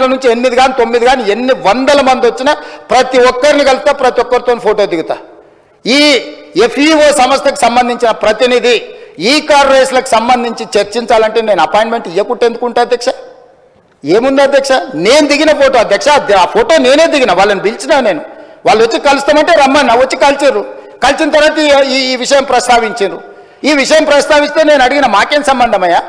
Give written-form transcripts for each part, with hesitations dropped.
గంటల నుంచి 8 కానీ 9 కానీ ఎన్ని వందల మంది వచ్చినా ప్రతి ఒక్కరిని కలిస్తే ప్రతి ఒక్కరితో ఫోటో దిగుతా. ఈ FEO సంస్థకు సంబంధించిన ప్రతినిధి ఈ కార్ రేస్లకు సంబంధించి చర్చించాలంటే నేను అపాయింట్మెంట్ ఇవ్వకుంటే ఎందుకుంటా అధ్యక్ష? ఏముంది అధ్యక్ష? నేను దిగిన ఫోటో అధ్యక్ష, ఆ ఫోటో నేనే దిగిన, వాళ్ళని పిలిచినా నేను. వాళ్ళు వచ్చి కలుస్తామంటే రమ్మన్నా, వచ్చి కలిసిన తర్వాత ఈ విషయం ప్రస్తావించారు. ఈ విషయం ప్రస్తావిస్తే నేను అడిగిన మాకేం సంబంధమయ్యా,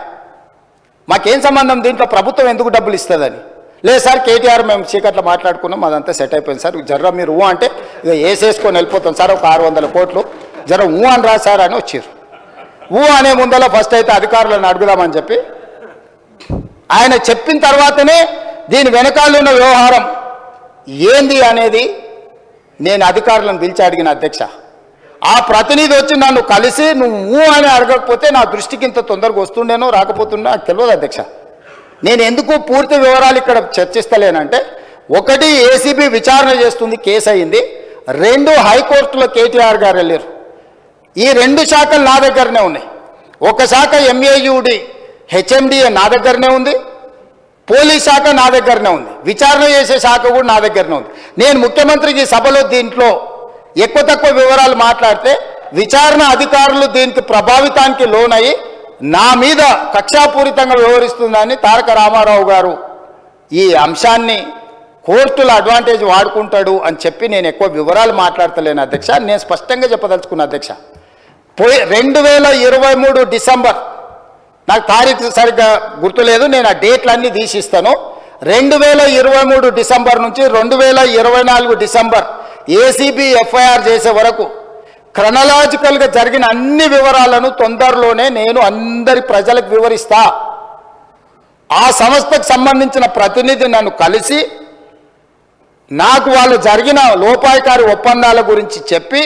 మాకేం సంబంధం, దీంట్లో ప్రభుత్వం ఎందుకు డబ్బులు ఇస్తుందని. లేదు సార్ కేటీఆర్ మేము చీకట్లో మాట్లాడుకున్నాం, అదంతా సెట్ అయిపోయింది సార్, జర్ర మీరు అంటే ఇక వేసేసుకొని వెళ్ళిపోతాం సార్, ఒక 600 కోట్లు జర అని రా సార్ అని వచ్చారు. అనే ముందర ఫస్ట్ అయితే అధికారులను అడుగుదామని చెప్పి ఆయన చెప్పిన తర్వాతనే దీని వెనకాల ఉన్న వ్యవహారం ఏంది అనేది నేను అధికారులను పిలిచి అడిగిన అధ్యక్ష. ఆ ప్రతినిధి వచ్చి నన్ను కలిసి నువ్వు అని అడగకపోతే నా దృష్టికి ఇంత తొందరగా వస్తుండేనో రాకపోతుండో నాకు తెలియదు అధ్యక్ష. నేను ఎందుకు పూర్తి వివరాలు ఇక్కడ చర్చిస్తలేనంటే, 1 ACB విచారణ చేస్తుంది, కేసు అయింది. 2 హైకోర్టులో కేటీఆర్ గారు వెళ్ళారు. ఈ 2 శాఖలు నా దగ్గరనే ఉన్నాయి. ఒక శాఖ MAUD HMDA నా దగ్గరనే ఉంది, పోలీస్ శాఖ నా దగ్గరనే ఉంది, విచారణ చేసే శాఖ కూడా నా దగ్గరనే ఉంది. నేను ముఖ్యమంత్రికి సభలో దీంట్లో ఎక్కువ తక్కువ వివరాలు మాట్లాడితే విచారణ అధికారులు దీనికి ప్రభావితానికి లోనయ్యి నా మీద కక్షాపూరితంగా వ్యవహరిస్తుందని తారక రామారావు గారు ఈ అంశాన్ని కోర్టుల అడ్వాంటేజ్ వాడుకుంటాడు అని చెప్పి నేను ఎక్కువ వివరాలు మాట్లాడతలేను అధ్యక్ష. నేను స్పష్టంగా చెప్పదలుచుకున్నా అధ్యక్ష. 2023 డిసెంబర్, నాకు తారీఖు సరిగ్గా గుర్తులేదు, నేను ఆ డేట్లన్నీ తీసిస్తాను. 2023 డిసెంబర్ నుంచి 2024 డిసెంబర్ ACB FIR చేసే వరకు క్రొనాలజికల్గా జరిగిన అన్ని వివరాలను తొందరలోనే నేను అందరి ప్రజలకు వివరిస్తా. ఆ సంస్థకు సంబంధించిన ప్రతినిధి నన్ను కలిసి నాకు వాళ్ళు జరిగిన లోపాయకారి ఒప్పందాల గురించి చెప్పి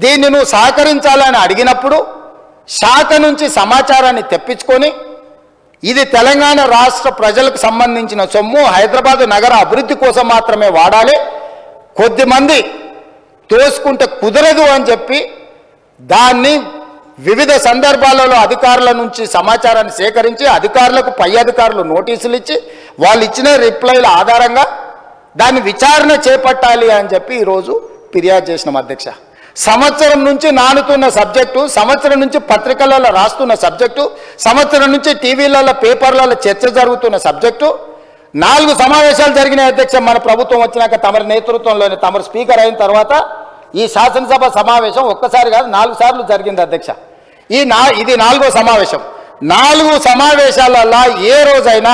దీన్ని నువ్వు సహకరించాలని అడిగినప్పుడు శాఖ నుంచి సమాచారాన్ని తెప్పించుకొని ఇది తెలంగాణ రాష్ట్ర ప్రజలకు సంబంధించిన సొమ్ము, హైదరాబాద్ నగర అభివృద్ధి కోసం మాత్రమే వాడాలి, కొద్దిమంది తోసుకుంటే కుదరదు అని చెప్పి దాన్ని వివిధ సందర్భాలలో అధికారుల నుంచి సమాచారాన్ని సేకరించి అధికారులకు పై అధికారులు నోటీసులు ఇచ్చి వాళ్ళు ఇచ్చిన రిప్లైల ఆధారంగా దాన్ని విచారణ చేపట్టాలి అని చెప్పి ఈరోజు ఫిర్యాదు చేసినాం అధ్యక్ష. సంవత్సరం నుంచి నానుతున్న సబ్జెక్టు, సంవత్సరం నుంచి పత్రికలలో రాస్తున్న సబ్జెక్టు, సంవత్సరం నుంచి టీవీలలో పేపర్లలో చర్చ జరుగుతున్న సబ్జెక్టు. 4 సమావేశాలు జరిగినాయి అధ్యక్ష. మన ప్రభుత్వం వచ్చినాక తమరి నేతృత్వంలోని తమరు స్పీకర్ అయిన తర్వాత ఈ శాసనసభ సమావేశం ఒక్కసారి కాదు 4 సార్లు జరిగింది అధ్యక్ష. ఇది 4వ సమావేశం. 4 సమావేశాలలో ఏ రోజైనా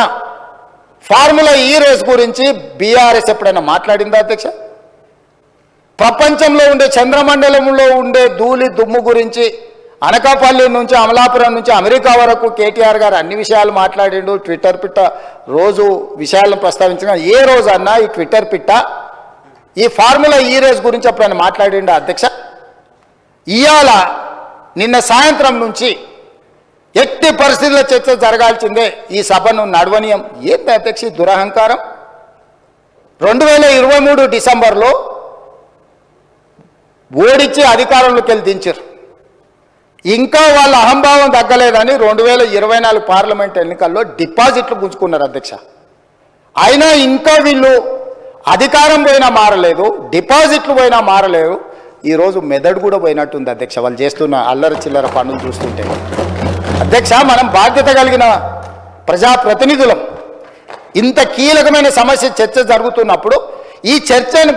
ఫార్ములా ఈ రేస్ గురించి బీఆర్ఎస్ ఎప్పుడైనా మాట్లాడిందా అధ్యక్ష? ప్రపంచంలో ఉండే చంద్రమండలంలో ఉండే ధూళి దుమ్ము గురించి అనకాపల్లి నుంచి అమలాపురం నుంచి అమెరికా వరకు కేటీఆర్ గారు అన్ని విషయాలు మాట్లాడిండు. ట్విట్టర్ పిట్ట రోజు విషయాలను ప్రస్తావించిన ఏ రోజన్నా ఈ ట్విట్టర్ పిట్ట ఈ ఫార్ములా ఈ రేస్ గురించి ఎప్పుడైనా మాట్లాడిండు అధ్యక్ష? ఇవాళ నిన్న సాయంత్రం నుంచి ఎట్టి పరిస్థితుల్లో చర్చ జరగాల్సిందే, ఈ సభను నడవనీయం. ఏంటి అధ్యక్ష దురహంకారం? 2023 డిసెంబర్లో ఓడించి అధికారంలోకి వెళ్ళి దించారు. ఇంకా వాళ్ళ అహంభావం తగ్గలేదని 2024 పార్లమెంట్ ఎన్నికల్లో డిపాజిట్లు గుంజుకున్నారు అధ్యక్ష. అయినా ఇంకా వీళ్ళు అధికారం పోయినా మారలేదు, డిపాజిట్లు పోయినా మారలేదు. ఈరోజు మెదడు కూడా పోయినట్టుంది అధ్యక్ష వాళ్ళు చేస్తున్న అల్లరి చిల్లర పనులు చూస్తుంటే. అధ్యక్ష, మనం బాధ్యత కలిగిన ప్రజాప్రతినిధులం. ఇంత కీలకమైన సమస్య చర్చ జరుగుతున్నప్పుడు ఈ చర్చను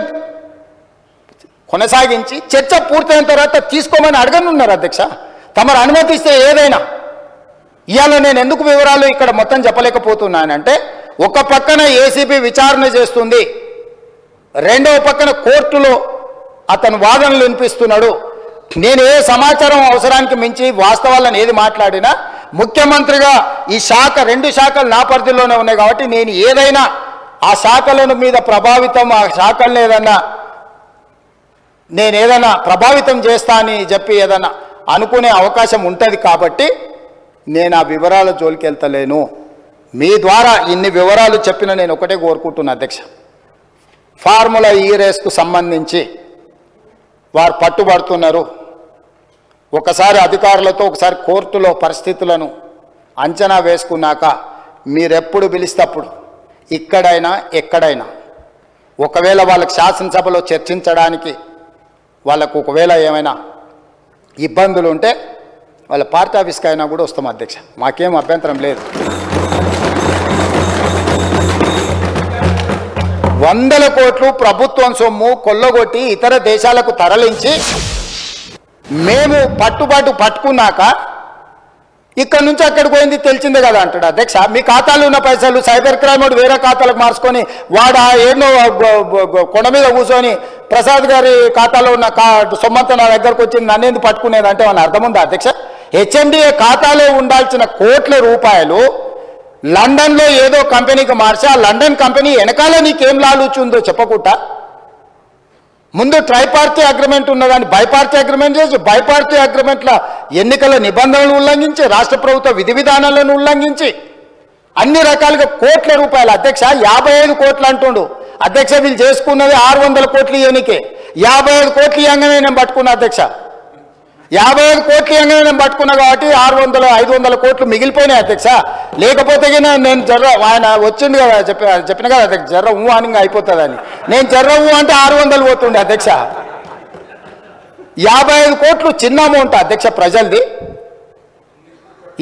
కొనసాగించి చర్చ పూర్తయిన తర్వాత తీసుకోమని అడగనున్నారు అధ్యక్ష. తమరు అనుమతిస్తే ఏదైనా. ఇవాళ నేను ఎందుకు వివరాలు ఇక్కడ మొత్తం చెప్పలేకపోతున్నానంటే, ఒక పక్కన ACB విచారణ చేస్తుంది, రెండవ పక్కన కోర్టులో అతను వాదనలు వినిపిస్తున్నాడు. నేను ఏ సమాచారం అవసరానికి మించి వాస్తవాలను ఏది మాట్లాడినా ముఖ్యమంత్రిగా ఈ శాఖ 2 శాఖలు నా పరిధిలోనే ఉన్నాయి కాబట్టి నేను ఏదైనా ఆ శాఖల మీద ప్రభావితం, ఆ శాఖలను ఏదైనా ప్రభావితం చేస్తా అని చెప్పి ఏదైనా అనుకునే అవకాశం ఉంటుంది కాబట్టి నేను ఆ వివరాల జోలికి వెళ్తలేను. మీ ద్వారా ఇన్ని వివరాలు చెప్పిన నేను ఒకటే కోరుకుంటున్నా అధ్యక్ష, ఫార్ములా ఈ రేస్కు సంబంధించి వారు పట్టుబడుతున్నారు. ఒకసారి అధికారులతో ఒకసారి కోర్టులో పరిస్థితులను అంచనా వేసుకున్నాక మీరెప్పుడు పిలిస్తప్పుడు ఇక్కడైనా ఎక్కడైనా ఒకవేళ వాళ్ళకి శాసనసభలో చర్చించడానికి వాళ్ళకు ఒకవేళ ఏమైనా ఇబ్బందులు ఉంటే వాళ్ళ పార్టీ ఆఫీస్కి అయినా కూడా వస్తాం అధ్యక్ష, మాకేం అభ్యంతరం లేదు. 100 కోట్లు ప్రభుత్వం సొమ్ము కొల్లగొట్టి ఇతర దేశాలకు తరలించి మేము పట్టుకున్నాక ఇక్కడ నుంచి అక్కడికి పోయింది తెలిసిందే కదా అంటాడు అధ్యక్ష. మీ ఖాతాలో ఉన్న పైసలు సైబర్ క్రైమ్ వేరే ఖాతాలకు మార్చుకొని వాడు ఎన్నో కొండ మీద కూర్చొని ప్రసాద్ గారి ఖాతాలో ఉన్న సొమ్మంతా నా దగ్గరకు వచ్చింది నన్నేంది పట్టుకునేది అంటే మన అర్థం ఉందా అధ్యక్ష? హెచ్ఎండిఏ ఖాతాలో ఉండాల్సిన కోట్ల రూపాయలు లండన్లో ఏదో కంపెనీకి మార్చి ఆ లండన్ కంపెనీ వెనకాల నీకేం లాలుచుందో చెప్పకుండా ముందు ట్రైపార్టీ అగ్రిమెంట్ ఉన్నదాన్ని బైపార్టీ అగ్రిమెంట్ చేసి బైపార్టీ అగ్రిమెంట్ల ఎన్నికల నిబంధనలను ఉల్లంఘించి రాష్ట్ర ప్రభుత్వ విధి విధానాలను ఉల్లంఘించి అన్ని రకాలుగా కోట్ల రూపాయలు అధ్యక్ష 55 కోట్లు అంటుండు అధ్యక్ష. వీళ్ళు చేసుకున్నది 600 కోట్లు ఇవ్వనికే 55 కోట్లు ఇవ్వగానే నేను పట్టుకున్నా అధ్యక్ష. 55 కోట్లు ఇవ్వగానే నేను పట్టుకున్నా కాబట్టి 500 కోట్లు మిగిలిపోయినాయి అధ్యక్ష. లేకపోతే నేను ఆయన వచ్చింది కదా చెప్పిన కదా అధ్యక్ష అని అయిపోతుందని. నేను అంటే 600 పోతుండే అధ్యక్ష. 55 కోట్లు చిన్న అమౌంట్ అధ్యక్ష ప్రజలది.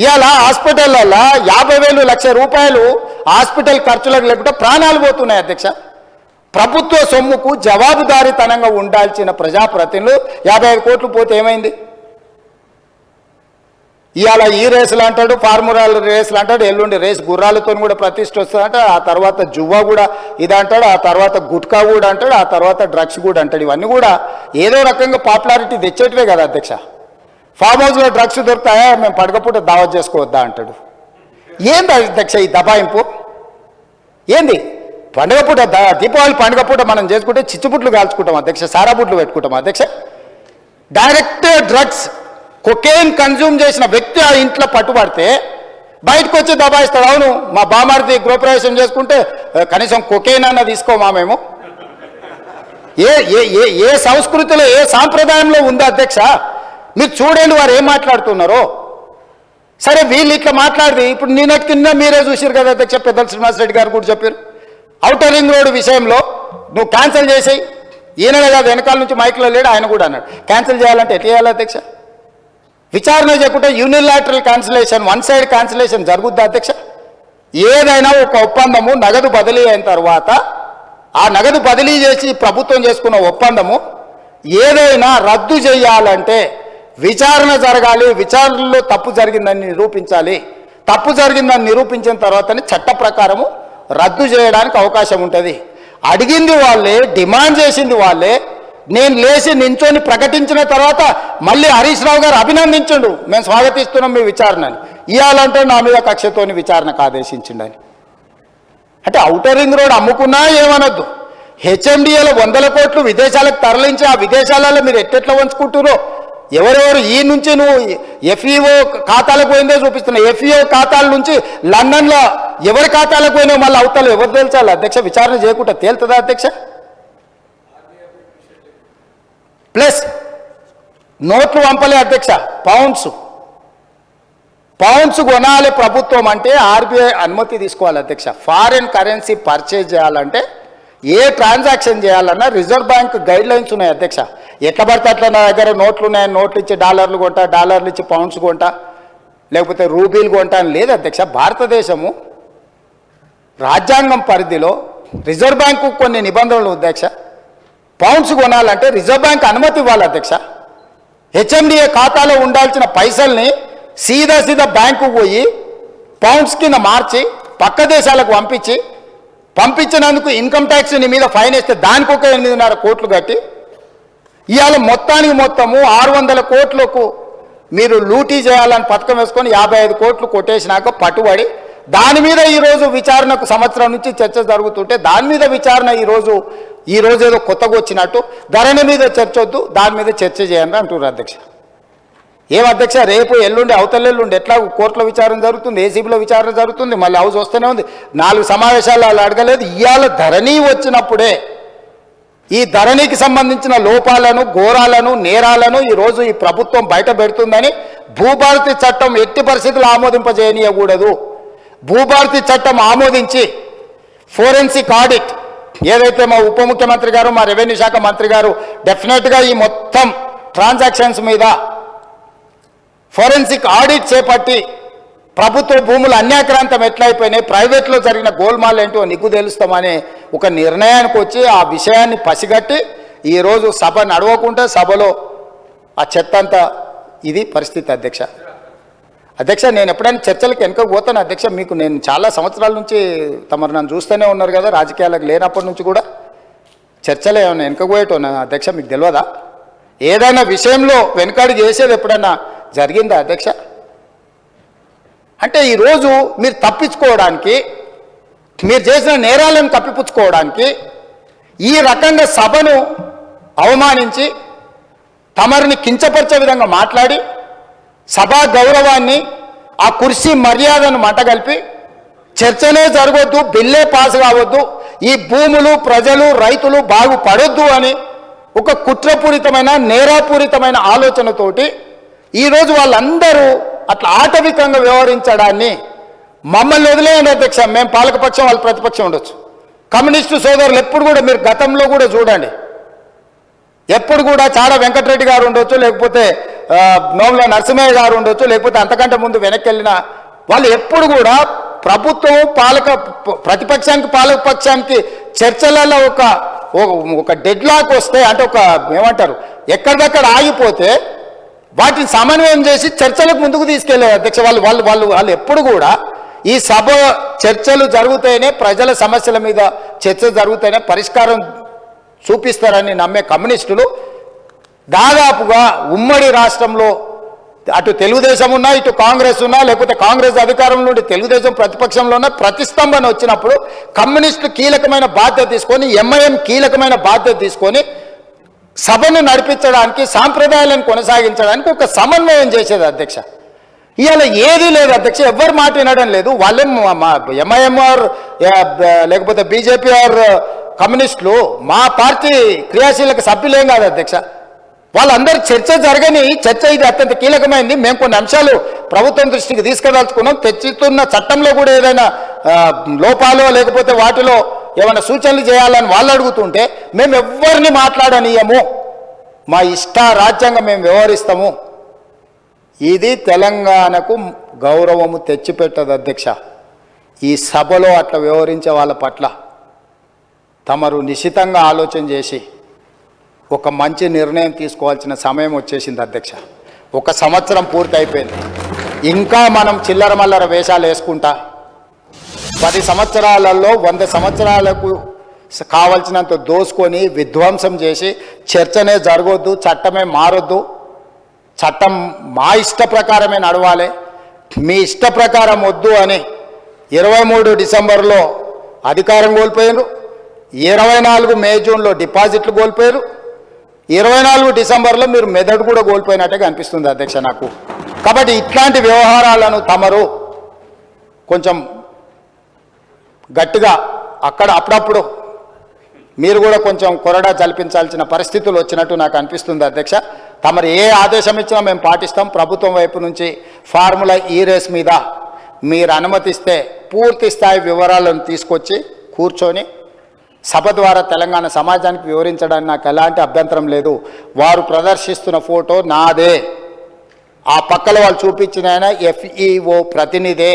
ఇవాళ హాస్పిటల్లో 50,000 లక్ష రూపాయలు హాస్పిటల్ ఖర్చులకు లేకుండా ప్రాణాలు పోతున్నాయి అధ్యక్ష. ప్రభుత్వ సొమ్ముకు జవాబుదారీతనంగా ఉండాల్సిన ప్రజాప్రతినిధులు 55 కోట్లు పోతే ఏమైంది? ఇవాళ ఈ రేసులు అంటాడు, ఫార్ములా రేసులు అంటాడు, ఎల్లుండి రేసు గుర్రాలతో కూడా ప్రతిష్ట వస్తుందంట, ఆ తర్వాత జువ్వా కూడా ఇది అంటాడు, ఆ తర్వాత గుట్కా కూడా అంటాడు, ఆ తర్వాత డ్రగ్స్ కూడా అంటాడు. ఇవన్నీ కూడా ఏదో రకంగా పాపులారిటీ తెచ్చేటివే కదా అధ్యక్ష. ఫామ్ హౌస్లో డ్రగ్స్ దొరుకుతాయా, మేము పడకపోతే దావత్ చేసుకోవద్దా అంటాడు. ఏంది అధ్యక్ష ఈ దబాయింపు? ఏంది పండుగ పూట దీపావళి పండుగ పూట మనం చేసుకుంటే చిచ్చుబుట్లు కాల్చుకుంటాం అధ్యక్ష, సారాబుట్లు పెట్టుకుంటాం అధ్యక్ష. డైరెక్ట్ డ్రగ్స్ కొకేన్ కన్జ్యూమ్ చేసిన వ్యక్తి ఆ ఇంట్లో పట్టుబడితే బయటకు వచ్చి దబాయిస్తాడు. అవును మా బామార్ది గృహప్రవేశం చేసుకుంటే కనీసం కొకేన్ అన్న తీసుకోమా మేము? ఏ సంస్కృతిలో ఏ సాంప్రదాయంలో ఉందో అధ్యక్ష? మీరు చూడండి వారు ఏం మాట్లాడుతున్నారో. సరే వీళ్ళు ఇట్లా మాట్లాడి ఇప్పుడు నేను కింద మీరే చూసారు కదా అధ్యక్ష, పెద్దల శ్రీనివాసరెడ్డి గారు కూడా చెప్పారు ఔటర్ రింగ్ రోడ్ విషయంలో నువ్వు క్యాన్సిల్ చేసేయి. ఈయననే కాదు వెనకాల నుంచి మైక్లో లేడు ఆయన కూడా అన్నాడు క్యాన్సిల్ చేయాలంటే ఎట్లా చేయాలి అధ్యక్ష? విచారణ చేయకుంటే unilateral cancellation, one side cancellation జరుగుద్దా అధ్యక్ష? ఏదైనా ఒక ఒప్పందము నగదు బదిలీ అయిన తర్వాత ఆ నగదు బదిలీ చేసి ప్రభుత్వం చేసుకున్న ఒప్పందము ఏదైనా రద్దు చేయాలంటే విచారణ జరగాలి, విచారణలో తప్పు జరిగిందని నిరూపించాలి. తప్పు జరిగిందని నిరూపించిన తర్వాతనే చట్ట ప్రకారము రద్దు చేయడానికి అవకాశం ఉంటుంది. అడిగింది వాళ్ళే, డిమాండ్ చేసింది వాళ్ళే. నేను లేచి నించొని ప్రకటించిన తర్వాత మళ్ళీ హరీష్ రావు గారు అభినందించండు, మేము స్వాగతిస్తున్నాం మీ విచారణని. ఇవ్వాలంటే నా మీద కక్షతోని విచారణకు ఆదేశించిండని. అంటే ఔటర్ రింగ్ రోడ్ అమ్ముకున్నా ఏమనొద్దు. హెచ్ఎండిఏలో 100 కోట్లు విదేశాలకు తరలించి ఆ విదేశాలలో మీరు ఎట్టెట్లా వంచుకుంటున్నారో ఎవరెవరు ఈ నుంచి నువ్వు ఎఫ్ఈఓ ఖాతాలకు పోయిందే చూపిస్తున్నావు. ఎఫ్ఈఓ ఖాతాల నుంచి లండన్లో ఎవరి ఖాతాలకు పోయినావు మళ్ళీ అవతల ఎవరు తేల్చాలి అధ్యక్ష? విచారణ చేయకుండా తేలుతుందా అధ్యక్ష? ప్లస్ నోట్లు పంపలే అధ్యక్ష, పౌండ్స్ కొనాలి ప్రభుత్వం అంటే ఆర్బీఐ అనుమతి తీసుకోవాలి అధ్యక్ష. ఫారిన్ కరెన్సీ పర్చేజ్ చేయాలంటే ఏ ట్రాన్సాక్షన్ చేయాలన్నా రిజర్వ్ బ్యాంక్ గైడ్ లైన్స్ ఉన్నాయి అధ్యక్ష. ఎట్లా పడితే అట్లా నా దగ్గర నోట్లు ఉన్నాయి, నోట్లు ఇచ్చి డాలర్లు కొంటా, డాలర్లు ఇచ్చి పౌండ్స్ కొంటా, లేకపోతే రూపీలు కొంటా అని లేదు అధ్యక్ష. భారతదేశము రాజ్యాంగం పరిధిలో రిజర్వ్ బ్యాంకు కొన్ని నిబంధనలు అధ్యక్ష. పౌండ్స్ కొనాలంటే రిజర్వ్ బ్యాంక్ అనుమతి ఇవ్వాలి అధ్యక్ష. హెచ్ఎండిఏ ఖాతాలో ఉండాల్సిన పైసల్ని సీదా బ్యాంకుకు పోయి పౌండ్స్ కింద మార్చి పక్క దేశాలకు పంపించినందుకు ఇన్కమ్ ట్యాక్స్ నీ మీద ఫైన్ వేస్తే దానికి ఒక 8.5 కోట్లు కట్టి ఇవాళ మొత్తము 600 కోట్లకు మీరు లూటీ చేయాలని పథకం వేసుకొని 55 కోట్లు కొట్టేసినాక పట్టుబడి దాని మీద ఈరోజు విచారణకు సంవత్సరం నుంచి చర్చ జరుగుతుంటే దాని మీద విచారణ ఈరోజు ఏదో కొత్తగా వచ్చినట్టు ధరణి మీద చర్చ వద్దు, దాని మీద చర్చ చేయండి అంటున్నారు అధ్యక్ష. ఏం అధ్యక్ష? రేపు ఎల్లుండి అవతలెల్లుండి ఎట్లా కోర్టులో విచారణ జరుగుతుంది, ఏసీబీలో విచారణ జరుగుతుంది, మళ్ళీ హౌస్ వస్తూనే ఉంది. 4 సమావేశాలు వాళ్ళు అడగలేదు. ఇవాళ ధరణి వచ్చినప్పుడే ఈ ధరణికి సంబంధించిన లోపాలను, ఘోరాలను, నేరాలను ఈరోజు ఈ ప్రభుత్వం బయట పెడుతుందని భూభారతి చట్టం ఎట్టి పరిస్థితులు ఆమోదింపజేయనీయకూడదు. భూభారతి చట్టం ఆమోదించి ఫోరెన్సిక్ ఆడిట్ ఏదైతే మా ఉప ముఖ్యమంత్రి గారు మా రెవెన్యూ శాఖ మంత్రి గారు డెఫినెట్గా ఈ మొత్తం ట్రాన్సాక్షన్స్ మీద ఫోరెన్సిక్ ఆడిట్ చేపట్టి ప్రభుత్వ భూములు అన్యాక్రాంతం ఎట్లయిపోయినాయి, ప్రైవేట్లో జరిగిన గోల్మాల్ ఏంటో నిగ్గు తెలుస్తామనే ఒక నిర్ణయానికి వచ్చి ఆ విషయాన్ని పసిగట్టి ఈరోజు సభ నడవకుండా సభలో ఆ చెత్త అంతా ఇది పరిస్థితి. అధ్యక్ష నేను ఎప్పుడైనా చర్చలకు వెనుకకు పోతాను అధ్యక్ష. మీకు నేను చాలా సంవత్సరాల నుంచి తమరు నన్ను చూస్తూనే ఉన్నారు కదా, రాజకీయాలకు లేనప్పటి నుంచి కూడా చర్చలు ఏమైనా వెనుకకు పోయేటోనా అధ్యక్ష? మీకు తెలియదా? ఏదైనా విషయంలో వెనుకాడికి చేసేది ఎప్పుడైనా జరిగిందా అధ్యక్ష? అంటే ఈరోజు మీరు తప్పించుకోవడానికి, మీరు చేసిన నేరాలను కప్పిపుచ్చుకోవడానికి ఈ రకంగా సభను అవమానించి తమరిని కించపరిచే విధంగా మాట్లాడి సభా గౌరవాన్ని, ఆ కుర్చీ మర్యాదను మంటగలిపి చర్చనే జరగొద్దు, బిల్లే పాస్ కావద్దు, ఈ భూములు ప్రజలు రైతులు బాగుపడొద్దు అని ఒక కుట్రపూరితమైన నేరాపూరితమైన ఆలోచనతోటి ఈరోజు వాళ్ళందరూ అట్లా ఆటవికంగా వ్యవహరించడాన్ని మమ్మల్ని వదిలేయండి అధ్యక్ష. మేము పాలకపక్షం, వాళ్ళు ప్రతిపక్షం ఉండొచ్చు. కమ్యూనిస్టు సోదరులు ఎప్పుడు కూడా మీరు గతంలో కూడా చూడండి, ఎప్పుడు కూడా చాడ వెంకటరెడ్డి గారు ఉండొచ్చు, లేకపోతే నోముల నరసింహయ్య గారు ఉండొచ్చు, లేకపోతే అంతకంటే ముందు వెనక్కి వెళ్ళిన వాళ్ళు ఎప్పుడు కూడా ప్రభుత్వం ప్రతిపక్షానికి పాలకపక్షానికి చర్చలలో ఒక డెడ్ లాక్ వస్తే, అంటే ఒక ఏమంటారు ఎక్కడిదక్కడ ఆగిపోతే వాటిని సమన్వయం చేసి చర్చలకు ముందుకు తీసుకెళ్లే అధ్యక్ష. వాళ్ళు ఎప్పుడు కూడా ఈ సభ చర్చలు జరుగుతాయనే, ప్రజల సమస్యల మీద చర్చ జరుగుతాయనే పరిష్కారం చూపిస్తారని నమ్మే కమ్యూనిస్టులు దాదాపుగా ఉమ్మడి రాష్ట్రంలో అటు తెలుగుదేశం ఉన్నా, ఇటు కాంగ్రెస్ ఉన్నా, లేకపోతే కాంగ్రెస్ అధికారం నుండి తెలుగుదేశం ప్రతిపక్షంలో ఉన్న ప్రతిస్తంభన వచ్చినప్పుడు కమ్యూనిస్టులు కీలకమైన బాధ్యత తీసుకొని, ఎంఐఎం కీలకమైన బాధ్యత తీసుకొని సభను నడిపించడానికి, సాంప్రదాయాలను కొనసాగించడానికి ఒక సమన్వయం చేసేది అధ్యక్ష. ఇవాళ ఏదీ లేదు అధ్యక్ష, ఎవరు మాట వినడం లేదు. వాళ్ళేం ఎంఐఎంఆర్ లేకపోతే బీజేపీ ఆర్ కమ్యూనిస్టులు మా పార్టీ క్రియాశీలక సభ్యులేం కాదు అధ్యక్ష. వాళ్ళందరూ చర్చ జరగని చర్చ ఇది అత్యంత కీలకమైంది. మేము కొన్ని అంశాలు ప్రభుత్వం దృష్టికి తీసుకురాల్చుకున్నాం. తెచ్చుతున్న చట్టంలో కూడా ఏదైనా లోపాలు లేకపోతే వాటిలో ఏమైనా సూచనలు చేయాలని వాళ్ళు అడుగుతుంటే మేము ఎవరిని మాట్లాడనీయము, మా ఇష్ట రాజ్యాంగం మేము వ్యవహరిస్తాము. ఇది తెలంగాణకు గౌరవము తెచ్చిపెట్టదు అధ్యక్ష. ఈ సభలో అట్లా వ్యవహరించే వాళ్ళ పట్ల తమరు నిశితంగా ఆలోచన చేసి ఒక మంచి నిర్ణయం తీసుకోవాల్సిన సమయం వచ్చేసింది అధ్యక్ష. 1 సంవత్సరం పూర్తి అయిపోయింది. ఇంకా మనం చిల్లర మల్లర వేషాలు వేసుకుంటా 10 సంవత్సరాలలో 100 సంవత్సరాలకు కావాల్సినంత దోసుకొని విధ్వంసం చేసి చర్చనే జరగొద్దు, చట్టమే మారొద్దు, చట్టం మా ఇష్ట ప్రకారమే నడవాలి, మీ ఇష్ట ప్రకారం వద్దు అని 23 డిసెంబర్లో అధికారం కోల్పోయారు, 24 మే జూన్లో డిపాజిట్లు కోల్పోయారు, 24 డిసెంబర్లో మీరు మెదడు కూడా కోల్పోయినట్టుగా అనిపిస్తుంది అధ్యక్ష నాకు. కాబట్టి ఇట్లాంటి వ్యవహారాలను తమరు కొంచెం గట్టిగా అప్పుడప్పుడు మీరు కూడా కొంచెం కొరడా జల్పించాల్సిన పరిస్థితులు వచ్చినట్టు నాకు అనిపిస్తుంది అధ్యక్ష. తమరు ఏ ఆదేశం ఇచ్చినా మేము పాటిస్తాం. ప్రభుత్వం వైపు నుంచి ఫార్ములా ఈ రేస్ మీద మీరు అనుమతిస్తే పూర్తి స్థాయి వివరాలను తీసుకొచ్చి కూర్చొని సభ ద్వారా తెలంగాణ సమాజానికి వివరించడానికి నాకు ఎలాంటి అభ్యంతరం లేదు. వారు ప్రదర్శిస్తున్న ఫోటో నాదే, ఆ పక్కల వాళ్ళు చూపించిన ఆయన FEO ప్రతినిధే.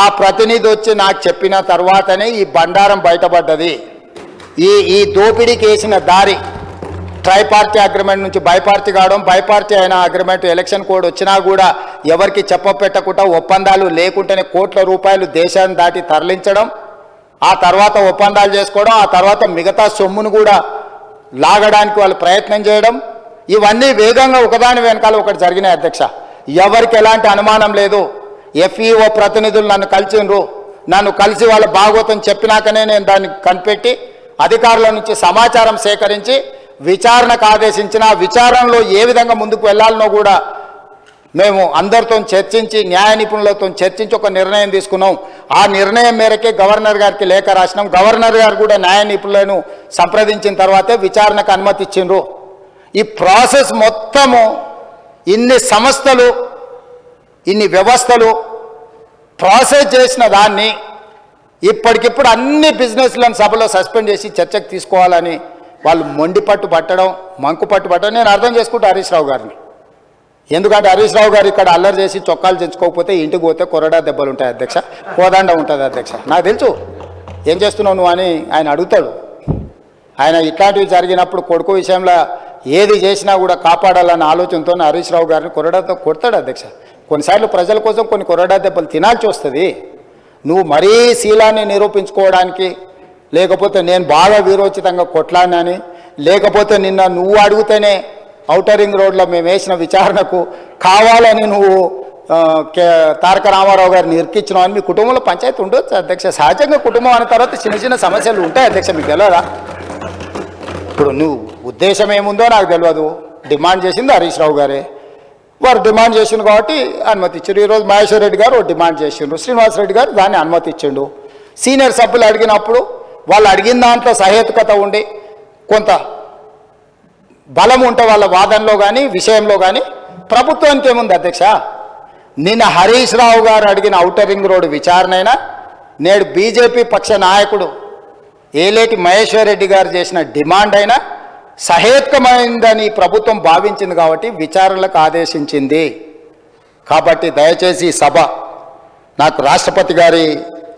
ఆ ప్రతినిధి వచ్చి నాకు చెప్పిన తర్వాతనే ఈ బండారం బయటపడ్డది. ఈ దోపిడీకి వేసిన దారి ట్రైపార్టీ అగ్రిమెంట్ నుంచి బైపార్టీ కావడం, బైపార్టీ అయిన అగ్రిమెంట్ ఎలక్షన్ కోడ్ వచ్చినా కూడా ఎవరికి చెప్పపెట్టకుండా ఒప్పందాలు లేకుండానే కోట్ల రూపాయలు దేశాన్ని దాటి తరలించడం, ఆ తర్వాత ఒప్పందాలు చేసుకోవడం, ఆ తర్వాత మిగతా సొమ్మును కూడా లాగడానికి వాళ్ళు ప్రయత్నం చేయడం, ఇవన్నీ వేగంగా ఒకదాని వెనకాల ఒకటి జరిగినాయి అధ్యక్ష. ఎవరికి ఎలాంటి అనుమానం లేదు. FEO ప్రతినిధులు నన్ను కలిసిండ్రు, నన్ను కలిసి వాళ్ళ భాగవతం చెప్పినాకనే నేను దాన్ని కనిపెట్టి అధికారుల నుంచి సమాచారం సేకరించి విచారణకు ఆదేశించిన, విచారణలో ఏ విధంగా ముందుకు వెళ్ళాలనో కూడా మేము అందరితో చర్చించి, న్యాయ నిపుణులతో చర్చించి ఒక నిర్ణయం తీసుకున్నాం. ఆ నిర్ణయం మేరకే గవర్నర్ గారికి లేఖ రాసినాం. గవర్నర్ గారు కూడా న్యాయ నిపుణులను సంప్రదించిన తర్వాతే విచారణకు అనుమతి ఇచ్చిండ్రు. ఈ ప్రాసెస్ మొత్తము ఇన్ని సంస్థలు, ఇన్ని వ్యవస్థలు ప్రాసెస్ చేసిన దాన్ని ఇప్పటికిప్పుడు అన్ని బిజినెస్లను సభలో సస్పెండ్ చేసి చర్చకు తీసుకోవాలని వాళ్ళు మొండి పట్టు పట్టడం, మంకు పట్టు పట్టడం నేను అర్థం చేసుకుంటా హరీష్ రావు గారిని. ఎందుకంటే హరీష్ రావు గారు ఇక్కడ అల్లరి చేసి చొక్కాలు తెచ్చుకోకపోతే ఇంటికి పోతే కొరడా దెబ్బలు ఉంటాయి అధ్యక్ష, కోదండ ఉంటుంది అధ్యక్ష. నాకు తెలుసు ఏం చేస్తున్నావు నువ్వు అని ఆయన అడుగుతాడు. ఆయన ఇట్లాంటివి జరిగినప్పుడు కొడుకు విషయంలో ఏది చేసినా కూడా కాపాడాలన్న ఆలోచనతో హరీష్ రావు గారిని కొరడాతో కొడతాడు అధ్యక్ష. కొన్నిసార్లు ప్రజల కోసం కొన్ని కొరడా దెబ్బలు తినాల్సి వస్తుంది. నువ్వు మరీ శీలాన్ని నిరూపించుకోవడానికి, లేకపోతే నేను బాగా వీరోచితంగా కొట్లాడినని, లేకపోతే నిన్న నువ్వు అడిగితేనే ఔటర్ రింగ్ రోడ్లో మేము వేసిన విచారణకు కావాలని నువ్వు తారక రామారావు గారిని ఇరికించినావు అని మీ కుటుంబంలో పంచాయతీ ఉండొచ్చు అధ్యక్ష. సహజంగా కుటుంబం అన్న తర్వాత చిన్న చిన్న సమస్యలు ఉంటాయి అధ్యక్ష, మీకు తెలియదా? ఇప్పుడు నువ్వు ఉద్దేశం ఏముందో నాకు తెలియదు. డిమాండ్ చేసింది హరీష్ రావు గారే, వారు డిమాండ్ చేసిండు కాబట్టి అనుమతి ఇచ్చారు. ఈరోజు మహేశ్వర్ రెడ్డి గారు డిమాండ్ చేసిండ్రు, శ్రీనివాసరెడ్డి గారు దాన్ని అనుమతి ఇచ్చిండు. సీనియర్ సభ్యులు అడిగినప్పుడు వాళ్ళు అడిగిన దాంట్లో సహేతుకత ఉండి కొంత బలం ఉంటే వాళ్ళ వాదనలో కానీ విషయంలో కానీ ప్రభుత్వానికి ఏముంది అధ్యక్ష? నిన్న హరీష్ రావు గారు అడిగిన ఔటర్ రింగ్ రోడ్డు విచారణ అయినా, నేడు బీజేపీ పక్ష నాయకుడు ఏలేటి మహేశ్వర్ రెడ్డి గారు చేసిన డిమాండ్ అయినా సహేతుకమైందని ప్రభుత్వం భావించింది కాబట్టి విచారణలకు ఆదేశించింది. కాబట్టి దయచేసి సభ, నాకు రాష్ట్రపతి గారి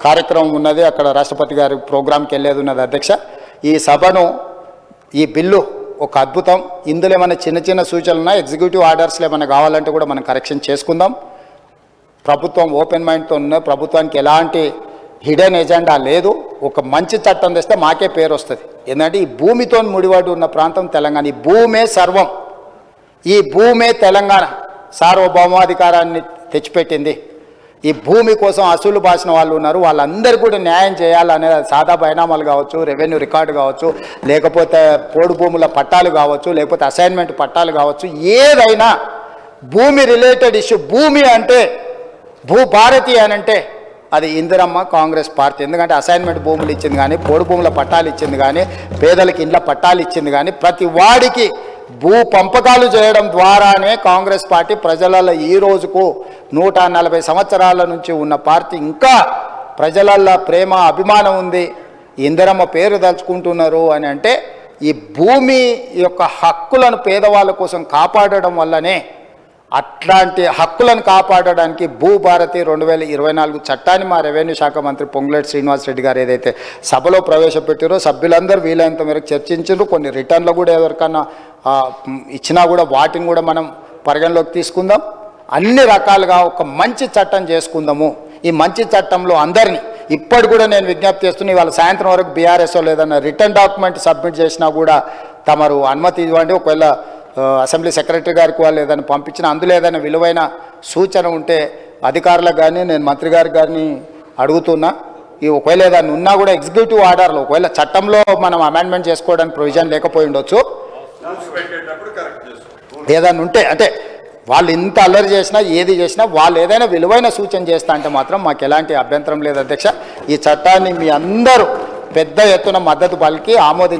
కార్యక్రమం ఉన్నది, అక్కడ రాష్ట్రపతి గారి ప్రోగ్రాంకి వెళ్ళేది ఉన్నది అధ్యక్ష. ఈ సభను, ఈ బిల్లు ఒక అద్భుతం. ఇందులో ఏమైనా చిన్న చిన్న సూచనలున్నా, ఎగ్జిక్యూటివ్ ఆర్డర్స్లో ఏమైనా కావాలంటే కూడా మనం కరెక్షన్ చేసుకుందాం. ప్రభుత్వం ఓపెన్ మైండ్తో ఉన్న, ప్రభుత్వానికి ఎలాంటి హిడెన్ ఎజెండా లేదు. ఒక మంచి చట్టం తెస్తే మాకే పేరు వస్తుంది. ఎందుకంటే ఈ భూమితో ముడిపడి ఉన్న ప్రాంతం తెలంగాణ. ఈ భూమే సర్వం, ఈ భూమే తెలంగాణ సార్వభౌమాధికారాన్ని తెచ్చిపెట్టింది. ఈ భూమి కోసం అసూలు బాసిన వాళ్ళు ఉన్నారు, వాళ్ళందరూ కూడా న్యాయం చేయాలనే సాదా బైనామాలు కావచ్చు, రెవెన్యూ రికార్డు కావచ్చు, లేకపోతే పోడు భూముల పట్టాలు కావచ్చు, లేకపోతే అసైన్మెంట్ పట్టాలు కావచ్చు, ఏదైనా భూమి రిలేటెడ్ ఇష్యూ. భూమి అంటే భూభారతి అని అంటే అది ఇందిరమ్మ కాంగ్రెస్ పార్టీ. ఎందుకంటే అసైన్మెంట్ భూములు ఇచ్చింది కానీ, పోడు భూముల పట్టాలు ఇచ్చింది కానీ, పేదలకు ఇండ్ల పట్టాలు ఇచ్చింది కానీ, ప్రతి వాడికి భూ పంపకాలు చేయడం ద్వారానే కాంగ్రెస్ పార్టీ ప్రజలలో ఈ రోజుకు 140 సంవత్సరాల నుంచి ఉన్న పార్టీ. ఇంకా ప్రజలల్లో ప్రేమ అభిమానం ఉంది, ఇందిరమ్మ పేరు తలుచుకుంటున్నారు అని అంటే ఈ భూమి యొక్క హక్కులను పేదవాళ్ళ కోసం కాపాడడం వల్లనే. అట్లాంటి హక్కులను కాపాడడానికి భూభారతి 2024 చట్టాన్ని మా రెవెన్యూ శాఖ మంత్రి పొంగులేటి శ్రీనివాసరెడ్డి గారు ఏదైతే సభలో ప్రవేశపెట్టారో సభ్యులందరూ వీలైనంత మేరకు చర్చించారు. కొన్ని రిటర్న్లు కూడా ఎవరికన్నా ఇచ్చినా కూడా వాటిని కూడా మనం పరిగణలోకి తీసుకుందాం. అన్ని రకాలుగా ఒక మంచి చట్టం చేసుకుందాము. ఈ మంచి చట్టంలో అందరినీ ఇప్పటి కూడా నేను విజ్ఞప్తి చేస్తున్నా, ఇవాళ సాయంత్రం వరకు బీఆర్ఎస్ఓ లేదన్నా రిటర్న్ డాక్యుమెంట్ సబ్మిట్ చేసినా కూడా తమరు అనుమతి ఇవ్వండి. ఒకవేళ అసెంబ్లీ సెక్రటరీ గారికి వాళ్ళు ఏదైనా పంపించిన అందులో ఏదైనా విలువైన సూచన ఉంటే అధికారులకు కానీ నేను మంత్రి గారికి కానీ అడుగుతున్నా. ఈ ఒకవేళ ఏదైనా ఉన్నా కూడా ఎగ్జిక్యూటివ్ ఆర్డర్లో ఒకవేళ చట్టంలో మనం అమెండ్మెంట్ చేసుకోవడానికి ప్రొవిజన్ లేకపోయి ఉండొచ్చు, ఏదైనా ఉంటే అంటే వాళ్ళు ఇంత అల్లరి చేసినా ఏది చేసినా వాళ్ళు ఏదైనా విలువైన సూచన చేస్తా అంటే మాత్రం మాకు ఎలాంటి అభ్యంతరం లేదు అధ్యక్ష. ఈ చట్టాన్ని మీ అందరూ పెద్ద ఎత్తున మద్దతు పలికి ఆమోదించారు.